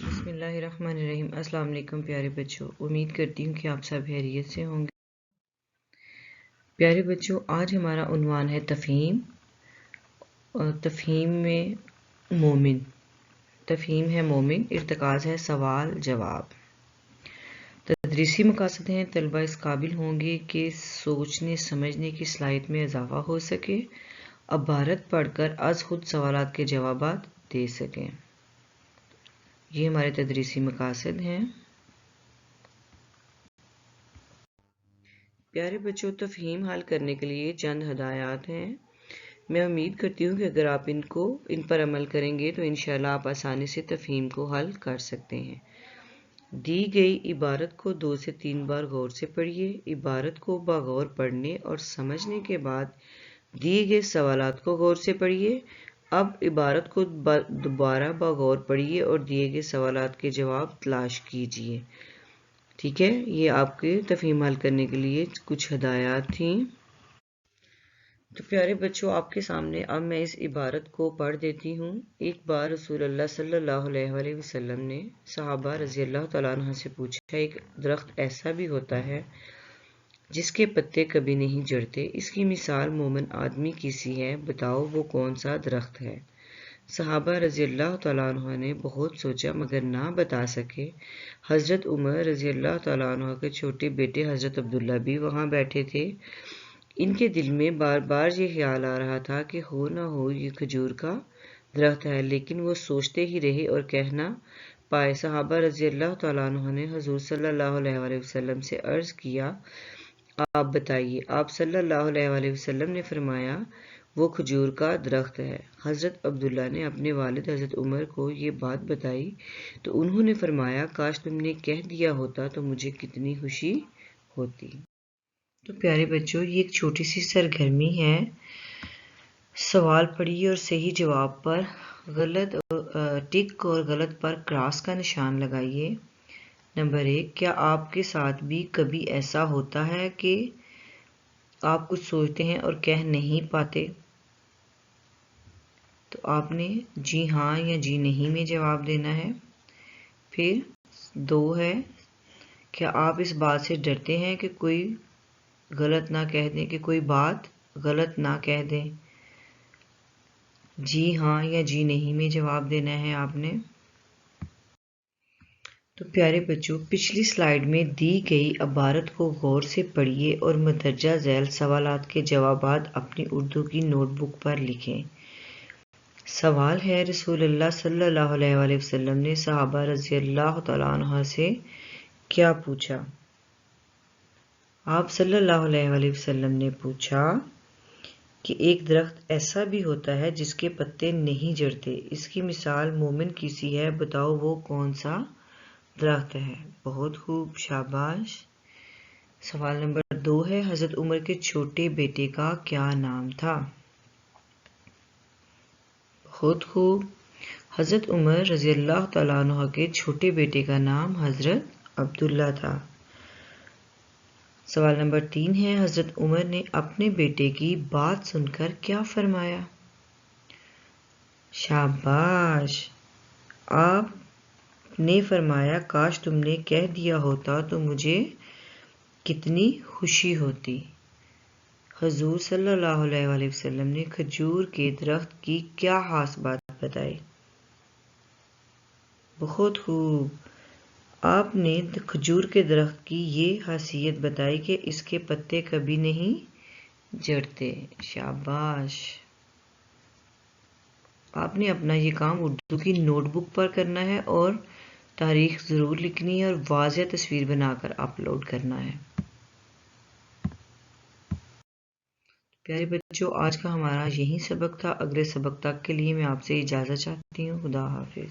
بسم اللہ الرحمن الرحیم۔ السلام علیکم پیارے بچوں، امید کرتی ہوں کہ آپ سب خیریت سے ہوں گے۔ پیارے بچوں، آج ہمارا عنوان ہے تفہیم، اور تفہیم میں مومن۔ تفہیم ہے مومن، ارتکاز ہے سوال جواب۔ تدریسی مقاصد ہیں طلبہ اس قابل ہوں گے کہ سوچنے سمجھنے کی صلاحیت میں اضافہ ہو سکے، عبارت پڑھ کر از خود سوالات کے جوابات دے سکیں۔ یہ ہمارے تدریسی مقاصد ہیں۔ پیارے بچوں، تفہیم حل کرنے کے لیے چند ہدایات ہیں۔ میں امید کرتی ہوں کہ اگر آپ ان پر عمل کریں گے تو انشاءاللہ آپ آسانی سے تفہیم کو حل کر سکتے ہیں۔ دی گئی عبارت کو 2 سے 3 بار غور سے پڑھیے۔ عبارت کو بغور پڑھنے اور سمجھنے کے بعد دیے گئے سوالات کو غور سے پڑھیے۔ اب عبارت کو دوبارہ بغور پڑھیے اور دیے گئے سوالات کے جواب تلاش کیجیے۔ ٹھیک ہے، یہ آپ کے تفہیم حل کرنے کے لیے کچھ ہدایات تھیں۔ تو پیارے بچوں، آپ کے سامنے اب میں اس عبارت کو پڑھ دیتی ہوں۔ ایک بار رسول اللہ صلی اللہ علیہ وآلہ وسلم نے صحابہ رضی اللہ تعالیٰ عنہ سے پوچھا، ایک درخت ایسا بھی ہوتا ہے جس کے پتے کبھی نہیں جھڑتے، اس کی مثال مومن آدمی کی سی ہے، بتاؤ وہ کون سا درخت ہے؟ صحابہ رضی اللہ تعالیٰ عنہ نے بہت سوچا مگر نہ بتا سکے۔ حضرت عمر رضی اللہ تعالیٰ عنہ کے چھوٹے بیٹے حضرت عبداللہ بھی وہاں بیٹھے تھے۔ ان کے دل میں بار بار یہ خیال آ رہا تھا کہ ہو نہ ہو یہ کھجور کا درخت ہے، لیکن وہ سوچتے ہی رہے اور کہہ نہ پائے۔ صحابہ رضی اللہ تعالیٰ عنہ نے حضور صلی اللہ علیہ وآلہ وسلم سے عرض کیا، آپ بتائیے۔ آپ صلی اللہ علیہ وآلہ وسلم نے فرمایا، وہ کھجور کا درخت ہے۔ حضرت عبداللہ نے اپنے والد حضرت عمر کو یہ بات بتائی تو انہوں نے فرمایا، کاش تم نے کہہ دیا ہوتا تو مجھے کتنی خوشی ہوتی۔ تو پیارے بچوں، یہ ایک چھوٹی سی سرگرمی ہے۔ سوال پڑھیے اور صحیح جواب پر غلط ٹک اور غلط پر کراس کا نشان لگائیے۔ نمبر 1، کیا آپ کے ساتھ بھی کبھی ایسا ہوتا ہے کہ آپ کچھ سوچتے ہیں اور کہہ نہیں پاتے؟ تو آپ نے جی ہاں یا جی نہیں میں جواب دینا ہے۔ پھر 2 ہے، کیا آپ اس بات سے ڈرتے ہیں کہ کوئی غلط نہ کہہ دیں، کہ کوئی بات غلط نہ کہہ دیں؟ جی ہاں یا جی نہیں میں جواب دینا ہے آپ نے۔ تو پیارے بچوں، پچھلی سلائیڈ میں دی گئی عبارت کو غور سے پڑھیے اور مندرجہ ذیل سوالات کے جوابات اپنی اردو کی نوٹ بک پر لکھیں۔ سوال ہے، رسول اللہ صلی اللہ علیہ وآلہ وسلم نے صحابہ رضی اللہ تعالیٰ عنہ سے کیا پوچھا؟ آپ صلی اللہ علیہ وآلہ وسلم نے پوچھا کہ ایک درخت ایسا بھی ہوتا ہے جس کے پتے نہیں جھڑتے، اس کی مثال مومن کی سی ہے، بتاؤ وہ کون سا درخت ہے؟ بہت خوب، شاباش۔ سوال نمبر 2 ہے، حضرت عمر کے چھوٹے بیٹے کا کیا نام تھا؟ بہت خوب، حضرت عمر رضی اللہ تعالیٰ عنہ کے چھوٹے بیٹے کا نام حضرت عبداللہ تھا۔ سوال نمبر 3 ہے، حضرت عمر نے اپنے بیٹے کی بات سن کر کیا فرمایا؟ شاباش، آپ نے فرمایا، کاش تم نے کہہ دیا ہوتا تو مجھے کتنی خوشی ہوتی۔ حضور صلی اللہ علیہ وآلہ وسلم نے کھجور کے درخت کی کیا خاص بات بتائی؟ بہت خوب، آپ نے کھجور کے درخت کی یہ خاصیت بتائی کہ اس کے پتے کبھی نہیں جھڑتے۔ شاباش، آپ نے اپنا یہ کام اردو کی نوٹ بک پر کرنا ہے اور تاریخ ضرور لکھنی ہے اور واضح تصویر بنا کر اپلوڈ کرنا ہے۔ پیارے بچوں، آج کا ہمارا یہی سبق تھا۔ اگلے سبق تک کے لیے میں آپ سے اجازت چاہتی ہوں۔ خدا حافظ۔